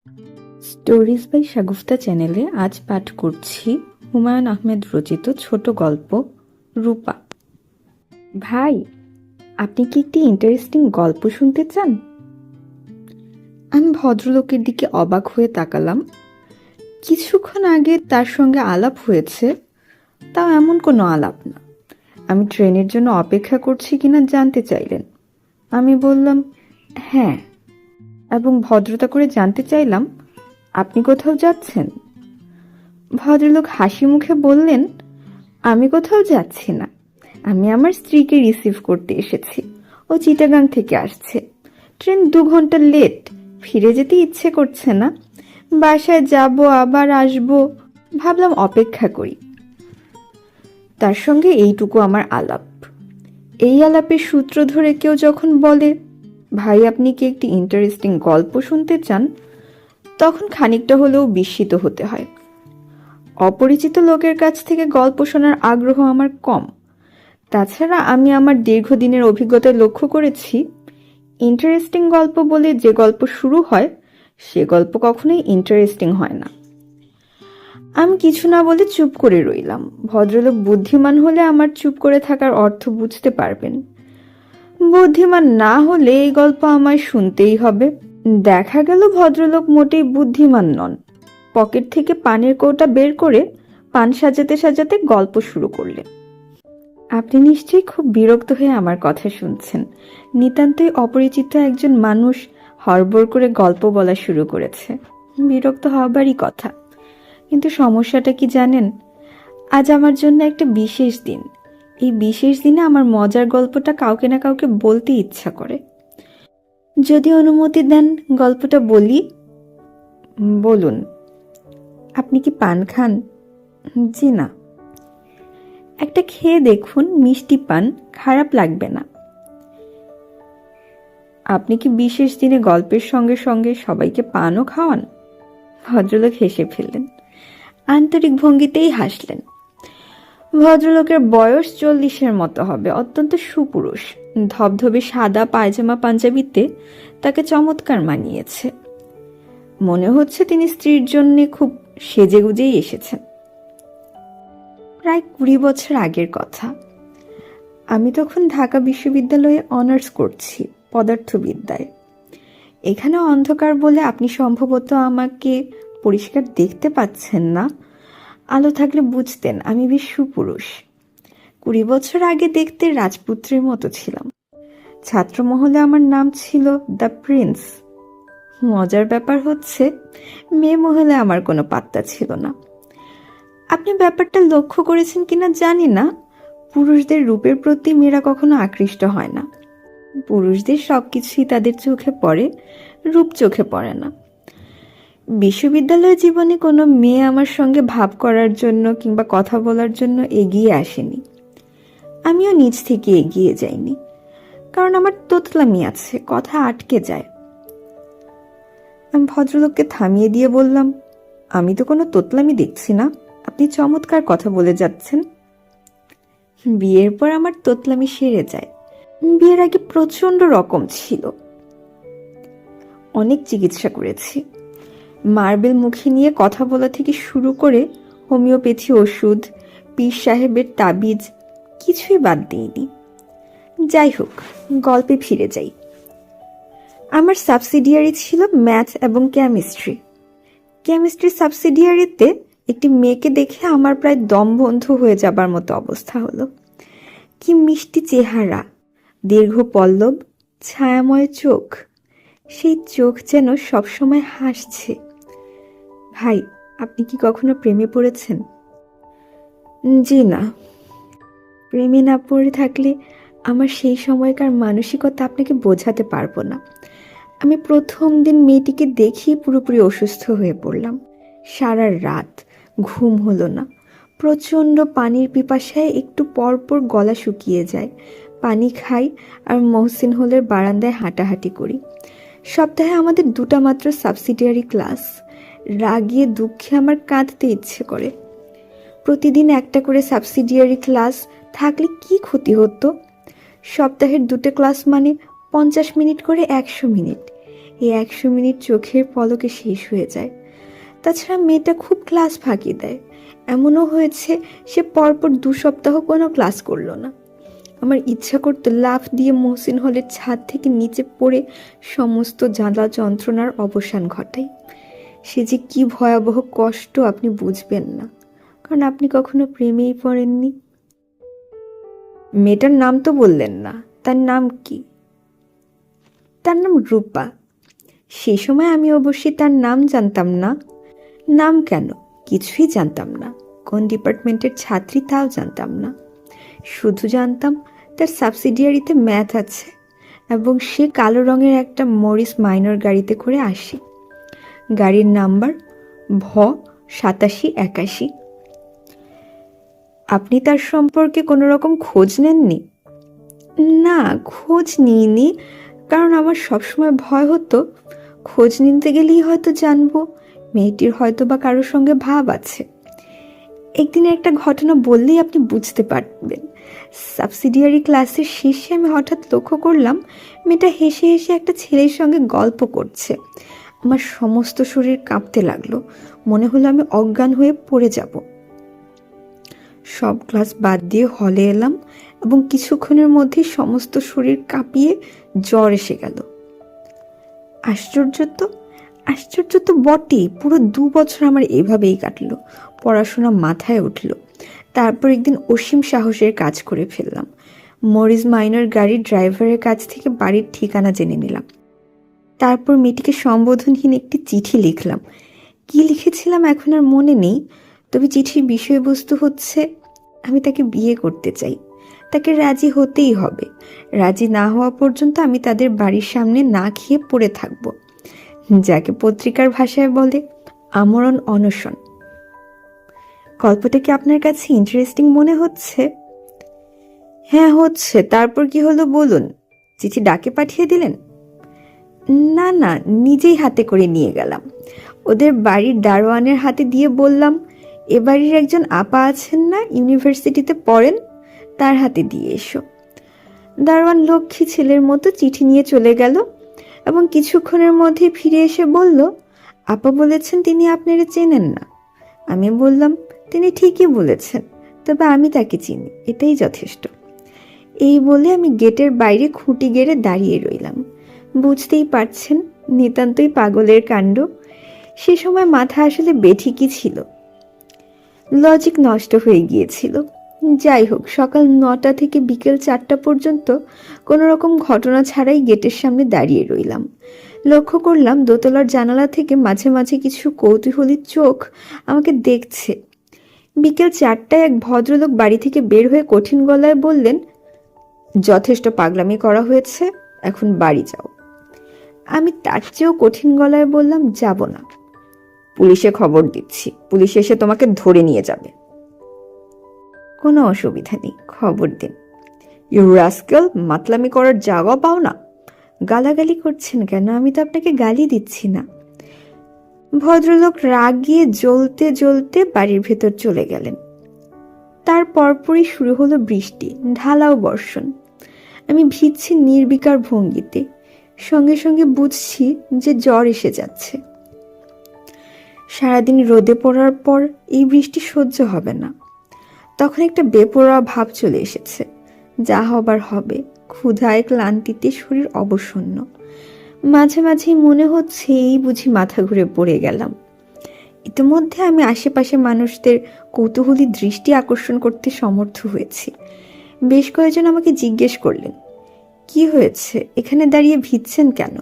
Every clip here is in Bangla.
স্টোরিজ বাই শাগুফতা চ্যানেলে আজ পাঠ করছি হুমায়ুন আহমেদ রচিত ছোট গল্প রূপা। ভাই, আপনি কি একটি ইন্টারেস্টিং গল্প শুনতে চান? আমি ভদ্রলোকের দিকে অবাক হয়ে তাকালাম। কিছুক্ষণ আগে তার সঙ্গে আলাপ হয়েছে, তাও এমন কোনো আলাপ না। আমি ট্রেনের জন্য অপেক্ষা করছি কিনা জানতে চাইলেন। আমি বললাম হ্যাঁ, এবং ভদ্রতা করে জানতে চাইলাম আপনি কোথাও যাচ্ছেন? ভদ্রলোক হাসি মুখে বললেন, আমি কোথাও যাচ্ছি না, আমি আমার স্ত্রীকে রিসিভ করতে এসেছি। ও চিটাগাং থেকে আসছে। ট্রেন 2 ঘন্টা লেট, ফিরে যেতে ইচ্ছে করছে না। বাসায় যাব আবার আসব, ভাবলাম অপেক্ষা করি। তার সঙ্গে এইটুকু আমার আলাপ। এই আলাপের সূত্র ধরে কেউ যখন বলে, ভাই আপনি কি একটি ইন্টারেস্টিং গল্প শুনতে চান, তখন খানিকটা হলেও বিস্মিত হতে হয়। অপরিচিত লোকের কাছ থেকে গল্প শোনার আগ্রহ আমার কম। তাছাড়া আমি আমার দীর্ঘদিনের অভিজ্ঞতায় লক্ষ্য করেছি, ইন্টারেস্টিং গল্প বলে যে গল্প শুরু হয় সে গল্প কখনোই ইন্টারেস্টিং হয় না। আমি কিছু না বলে চুপ করে রইলাম। ভদ্রলোক বুদ্ধিমান হলে আমার চুপ করে থাকার অর্থ বুঝতে পারবেন। বুদ্ধিমান না হলে এই গল্প আমায় শুনতেই হবে। দেখা গেল ভদ্রলোক মোটেই বুদ্ধিমান নন। পকেট থেকে পানের কৌটা বের করে পান সাজাতে সাজাতে গল্প শুরু করলেন। আপনি নিশ্চয়ই খুব বিরক্ত হয়ে আমার কথা শুনছেন। নিতান্তই অপরিচিত একজন মানুষ হড়বড় করে গল্প বলা শুরু করেছে। বিরক্ত হবারই কথা, কিন্তু সমস্যাটা কি জানেন? আজ আমার জন্য একটা বিশেষ দিন। এই বিশেষ দিনে আমার মজার গল্পটা কাউকে না কাউকে বলতে ইচ্ছা করে। যদি অনুমতি দেন গল্পটা বলি। বলুন। আপনি কি পান খান? জি না। একটা খেয়ে দেখুন, মিষ্টি পান, খারাপ লাগবে না। আপনি কি বিশেষ দিনে গল্পের সঙ্গে সঙ্গে সবাইকে পানও খাওয়ান? ভদ্রলোক হেসে ফেললেন, আন্তরিক ভঙ্গিতেই হাসলেন। ভদ্রলোকের বয়স 40-এর মতো হবে, অত্যন্ত সুপুরুষ। ধবধবে সাদা পায়জামা পাঞ্জাবিতে তাকে চমৎকার মানিয়েছে। মনে হচ্ছে তিনি স্ত্রীর জন্য খুব সেজেগুজেই এসেছেন। প্রায় 20 বছর আগের কথা। আমি তখন ঢাকা বিশ্ববিদ্যালয়ে অনার্স করছি পদার্থবিদ্যায়। এখানে অন্ধকার বলে আপনি সম্ভবত আমাকে পরিষ্কার দেখতে পাচ্ছেন না। আলো থাকলে বুঝতেন আমি বেশ সুপুরুষ। 20 বছর আগে দেখতে রাজপুত্রের মতো ছিলাম। ছাত্রমহলে আমার নাম ছিল দ্য প্রিন্স। মজার ব্যাপার হচ্ছে, মেয়ে মহলে আমার কোনো পাত্তা ছিল না। আপনি ব্যাপারটা লক্ষ্য করেছেন কিনা জানি না, পুরুষদের রূপের প্রতি মেয়েরা কখনো আকৃষ্ট হয় না। পুরুষদের সবকিছুই তাদের চোখে পড়ে, রূপ চোখে পড়ে না। বিশ্ববিদ্যালয় জীবনে কোনো মেয়ে আমার সঙ্গে ভাব করার জন্য কিংবা কথা বলার জন্য এগিয়ে আসেনি। আমিও নিজ থেকে এগিয়ে যাইনি, কারণ আমার তোতলামি আছে, কথা আটকে যায়। আমি ভদ্রলোককে থামিয়ে দিয়ে বললাম, আমি তো কোনো তোতলামি দেখছি না, আপনি চমৎকার কথা বলে যাচ্ছেন। বিয়ের পর আমার তোতলামি সেরে যায়। বিয়ের আগে প্রচন্ড রকম ছিল। অনেক চিকিৎসা করেছি। মার্বেল মুখে নিয়ে কথা বলা থেকে শুরু করে হোমিওপ্যাথি ওষুধ, পীর সাহেবের তাবিজ, কিছুই বাদ দিইনি। যাই হোক, গল্পে ফিরে যাই। আমার সাবসিডিয়ারি ছিল ম্যাথ এবং কেমিস্ট্রি। কেমিস্ট্রি সাবসিডিয়ারিতে একটি মেয়েকে দেখে আমার প্রায় দম বন্ধ হয়ে যাবার মতো অবস্থা হলো। কি মিষ্টি চেহারা, দীর্ঘ পল্লব, ছায়াময় চোখ। সেই চোখ যেন সবসময় হাসছে। ভাই, আপনি কি কখনো প্রেমে পড়েছেন? জি না। প্রেমে না পড়ে থাকলে আমার সেই সময়কার মানসিকতা আপনাকে বোঝাতে পারবো না। আমি প্রথম দিন মেয়েটিকে দেখেই পুরোপুরি অসুস্থ হয়ে পড়লাম। সারা রাত ঘুম হলো না। প্রচণ্ড পানির পিপাসায় একটু পর পর গলা শুকিয়ে যায়। পানি খাই আর মহসিন হলের বারান্দায় হাঁটাহাঁটি করি। সপ্তাহে আমাদের 2টা মাত্র সাবসিডিয়ারি ক্লাস। রাগিয়ে দুঃখে আমার কাঁদতে ইচ্ছে করে। প্রতিদিন একটা করে সাবসিডিয়ারি ক্লাস থাকলে কি ক্ষতি হতো? সপ্তাহের 2টে ক্লাস মানে 50 মিনিট করে 100 মিনিট। এই 100 মিনিট চোখের পলকে শেষ হয়ে যায়। তাছাড়া মেয়েটা খুব ক্লাস ফাঁকি দেয়। এমনও হয়েছে সে পরপর 2 সপ্তাহ কোনো ক্লাস করলো না। আমার ইচ্ছা করতো লাফ দিয়ে মহসিন হলের ছাদ থেকে নিচে পড়ে সমস্ত জ্বালা যন্ত্রণার অবসান ঘটাই। সে যে কি ভয়াবহ কষ্ট আপনি বুঝবেন না, কারণ আপনি কখনো প্রেমেই পড়েননি। মেয়েটার নাম তো বললেন না, তার নাম কি? তার নাম রূপা। সেই সময় আমি অবশ্যই তার নাম জানতাম না। নাম কেন, কিছুই জানতাম না। কোন ডিপার্টমেন্টের ছাত্রী তাও জানতাম না। শুধু জানতাম তার সাবসিডিয়ারিতে ম্যাথ আছে এবং সে কালো রঙের একটা মরিস মাইনর গাড়িতে করে আসে। গাড়ির নাম্বার ভ 8781। আপনি তার সম্পর্কে কোনো রকম খোঁজ নেননি? না, খোঁজ নিইনি, কারণ আমার সবসময় ভয় হতো খোঁজ নিতে গেলেই হয়তো জানবো মেয়েটির হয়তো বা কারোর সঙ্গে ভাব আছে। একদিনের একটা ঘটনা বললেই আপনি বুঝতে পারবেন। সাবসিডিয়ারি ক্লাসের শেষে আমি হঠাৎ লক্ষ্য করলাম মেয়েটা হেসে হেসে একটা ছেলের সঙ্গে গল্প করছে। আমার সমস্ত শরীর কাঁপতে লাগলো, মনে হলো আমি অজ্ঞান হয়ে পড়ে যাব। সব ক্লাস বাদ দিয়ে হলে এলাম এবং কিছুক্ষণের মধ্যেই সমস্ত শরীর কাঁপিয়ে জ্বর এসে গেল। আশ্চর্য তো বটেই। পুরো 2 বছর আমার এভাবেই কাটলো। পড়াশোনা মাথায় উঠল। তারপর একদিন অসীম সাহসের কাজ করে ফেললাম। মরিস মাইনর গাড়ির ড্রাইভারের কাছ থেকে বাড়ির ঠিকানা জেনে নিলাম। তারপর মেয়েটিকে সম্বোধনহীন একটি চিঠি লিখলাম। কি লিখেছিলাম এখন আর মনে নেই, তবে চিঠির বিষয়বস্তু হচ্ছে আমি তাকে বিয়ে করতে চাই। তাকে রাজি হতেই হবে। রাজি না হওয়া পর্যন্ত আমি তাদের বাড়ির সামনে না খেয়ে পড়ে থাকবো, যাকে পত্রিকার ভাষায় বলে আমরণ অনশন। গল্পটা কি আপনার কাছে ইন্টারেস্টিং মনে হচ্ছে? হ্যাঁ হচ্ছে। তারপর কি হলো বলুন। চিঠি ডাকে পাঠিয়ে দিলেন? না না, নিজেই হাতে করে নিয়ে গেলাম। ওদের বাড়ির দারোয়ানের হাতে দিয়ে বললাম, এ বাড়ির একজন আপা আছেন না, ইউনিভার্সিটিতে পড়েন, তার হাতে দিয়ে এসো। দারোয়ান লক্ষ্মী ছেলের মতো চিঠি নিয়ে চলে গেল এবং কিছুক্ষণের মধ্যে ফিরে এসে বলল, আপা বলেছেন তিনি আপনারা চেনেন না। আমি বললাম, তিনি ঠিকই বলেছেন, তবে আমি তাকে চিনি, এটাই যথেষ্ট। এই বলে আমি গেটের বাইরে খুঁটি গেড়ে দাঁড়িয়ে রইলাম। বুঝতেই পারছেন, নিতান্তই পাগলের কাণ্ড। সে সময় মাথা আসলে বেঠিকই ছিল, লজিক নষ্ট হয়ে গিয়েছিল। যাই হোক, সকাল 9টা থেকে বিকেল 4টা পর্যন্ত কোনো রকম ঘটনা ছাড়াই গেটের সামনে দাঁড়িয়ে রইলাম। লক্ষ্য করলাম দোতলার জানালা থেকে মাঝে মাঝে কিছু কৌতূহলী চোখ আমাকে দেখছে। বিকেল 4টায় এক ভদ্রলোক বাড়ি থেকে বের হয়ে কঠিন গলায় বললেন, যথেষ্ট পাগলামি করা হয়েছে, এখন বাড়ি যাও। আমি তার চেয়েও কঠিন গলায় বললাম, যাব না। পুলিশে খবর দিচ্ছি, পুলিশ এসে তোমাকে ধরে নিয়ে যাবে। কোনো অসুবিধা নেই, খবর দিন। ইউ রাস্কেল, মাতলামি করার জায়গা পাও না। গালাগালি করছেন কেন? আমি তো আপনাকে গালি দিচ্ছি না। ভদ্রলোক রাগিয়ে জ্বলতে জ্বলতে বাড়ির ভেতর চলে গেলেন। তার পরপরই শুরু হলো বৃষ্টি, ঢালাও বর্ষণ। আমি ভিজছি নির্বিকার ভঙ্গিতে, সঙ্গে সঙ্গে বুঝছি যে জ্বর এসে যাচ্ছে। সারাদিন রোদে পড়ার পর এই বৃষ্টি সহ্য হবে না। তখন একটা বেপরোয়া ভাব চলে এসেছে। যা হবার হবে। ক্ষুধায় ক্লান্তিতে শরীর অবসন্ন। মাঝে মাঝেই মনে হচ্ছে এই বুঝি মাথা ঘুরে পড়ে গেলাম। ইতিমধ্যে আমি আশেপাশে মানুষদের কৌতূহলী দৃষ্টি আকর্ষণ করতে সমর্থ হয়েছি। বেশ কয়েকজন আমাকে জিজ্ঞেস করলেন, কি হয়েছে, এখানে দাঁড়িয়ে ভিজছেন কেন?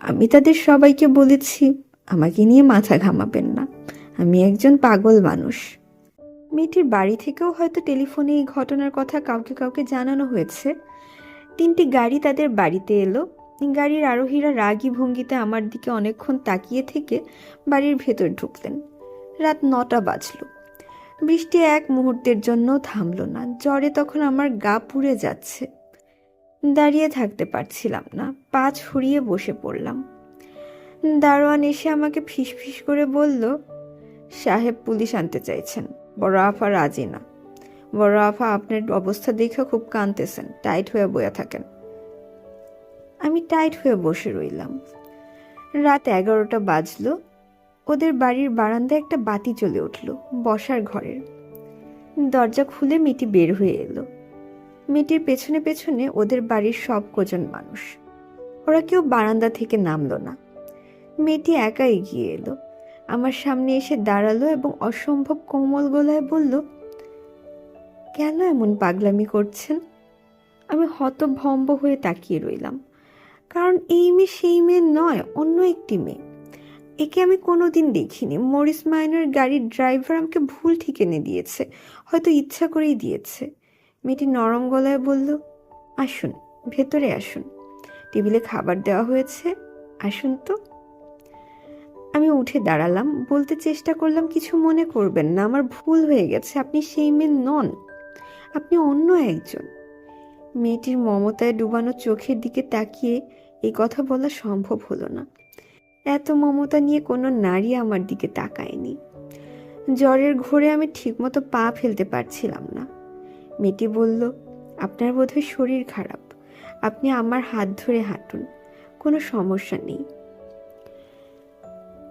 আমি তাদের সবাইকে বলেছি, আমাকে নিয়ে মাথা ঘামাবেন না, আমি একজন পাগল মানুষ। মেয়েটির বাড়ি থেকেও হয়তো টেলিফোনে এই ঘটনার কথা কাউকে কাউকে জানানো হয়েছে। 3টি গাড়ি তাদের বাড়িতে এলো। গাড়ির আরোহীরা রাগী ভঙ্গিতে আমার দিকে অনেকক্ষণ তাকিয়ে থেকে বাড়ির ভেতর ঢুকলেন। রাত 9টা বাজল। বৃষ্টি এক মুহূর্তের জন্য থামল না। জ্বরে তখন আমার গা পুড়ে যাচ্ছে। দাঁড়িয়ে থাকতে পারছিলাম না, পা ছড়িয়ে বসে পড়লাম। দারোয়ান এসে আমাকে ফিসফিস করে বলল, সাহেব পুলিশ আনতে চাইছেন, বড় আফা রাজি না। বড় আফা আপনার অবস্থা দেখে খুব কাঁদতেছেন, টাইট হয়ে বয়ে থাকেন। আমি টাইট হয়ে বসে রইলাম। রাত 11টা বাজলো। ওদের বাড়ির বারান্দায় একটা বাতি জ্বলে উঠল বসার ঘরের। দরজা খুলে মেয়েটি বের হয়ে এলো। মেয়েটির পেছনে পেছনে ওদের বাড়ির সব কজন মানুষ। ওরা কেউ বারান্দা থেকে নামলো না। মেয়েটি একা এগিয়ে এলো, আমার সামনে এসে দাঁড়ালো এবং অসম্ভব কোমল গলায় বলল, কেন এমন পাগলামি করছেন? আমি হতভম্ব হয়ে তাকিয়ে রইলাম, কারণ এই মেয়ে সেই মেয়ে নয়, অন্য একটি মেয়ে। একে আমি কোনোদিন দেখিনি। মরিস মাইনের গাড়ির ড্রাইভার আমাকে ভুল ঠিকানা দিয়েছে, হয়তো ইচ্ছা করেই দিয়েছে। মেয়েটি নরম গলায় বলল, আসুন, ভেতরে আসুন, টেবিলে খাবার দেওয়া হয়েছে, আসুন তো। আমি উঠে দাঁড়ালাম, বলতে চেষ্টা করলাম, কিছু মনে করবেন না, আমার ভুল হয়ে গেছে, আপনি সেই মেয়ে নন, আপনি অন্য একজন। মেয়েটির মমতায় ডুবানো চোখের দিকে তাকিয়ে এই কথা বলা সম্ভব হলো না। এত মমতা নিয়ে কোনো নারী আমার দিকে তাকায়নি। জ্বরের ঘোরে আমি ঠিকমতো পা ফেলতে পারছিলাম না। মেয়েটি বলল, আপনার বোধহয় শরীর খারাপ, আপনি আমার হাত ধরে হাঁটুন, কোনো সমস্যা নেই।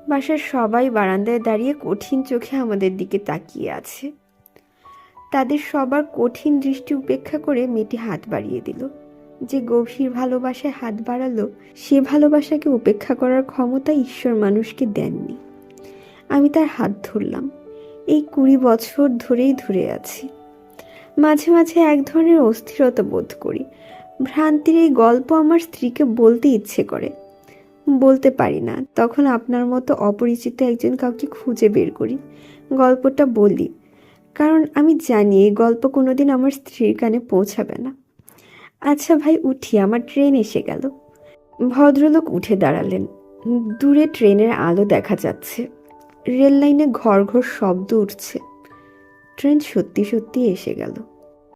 বাসার সবাই বারান্দায় দাঁড়িয়ে কঠিন চোখে আমাদের দিকে তাকিয়ে আছে। তাদের সবার কঠিন দৃষ্টি উপেক্ষা করে মেয়েটি হাত বাড়িয়ে দিল। যে গভীর ভালোবাসায় হাত বাড়ালো, সে ভালোবাসাকে উপেক্ষা করার ক্ষমতা ঈশ্বর মানুষকে দেননি। আমি তার হাত ধরলাম, এই 20 বছর ধরেই ধরে আছি। মাঝে মাঝে এক ধরনের অস্থিরতা বোধ করি। ভ্রান্তির এই গল্প আমার স্ত্রীকে বলতে ইচ্ছে করে, বলতে পারি না। তখন আপনার মতো অপরিচিত একজন কাউকে খুঁজে বের করি, গল্পটা বলি, কারণ আমি জানি এই গল্প কোনোদিন আমার স্ত্রীর কানে পৌঁছাবে না। আচ্ছা ভাই, উঠি, আমার ট্রেন এসে গেল। ভদ্রলোক উঠে দাঁড়ালেন। দূরে ট্রেনের আলো দেখা যাচ্ছে, রেল লাইনে ঘর ঘর শব্দ উঠছে। ট্রেন সত্যি সত্যি এসে গেল।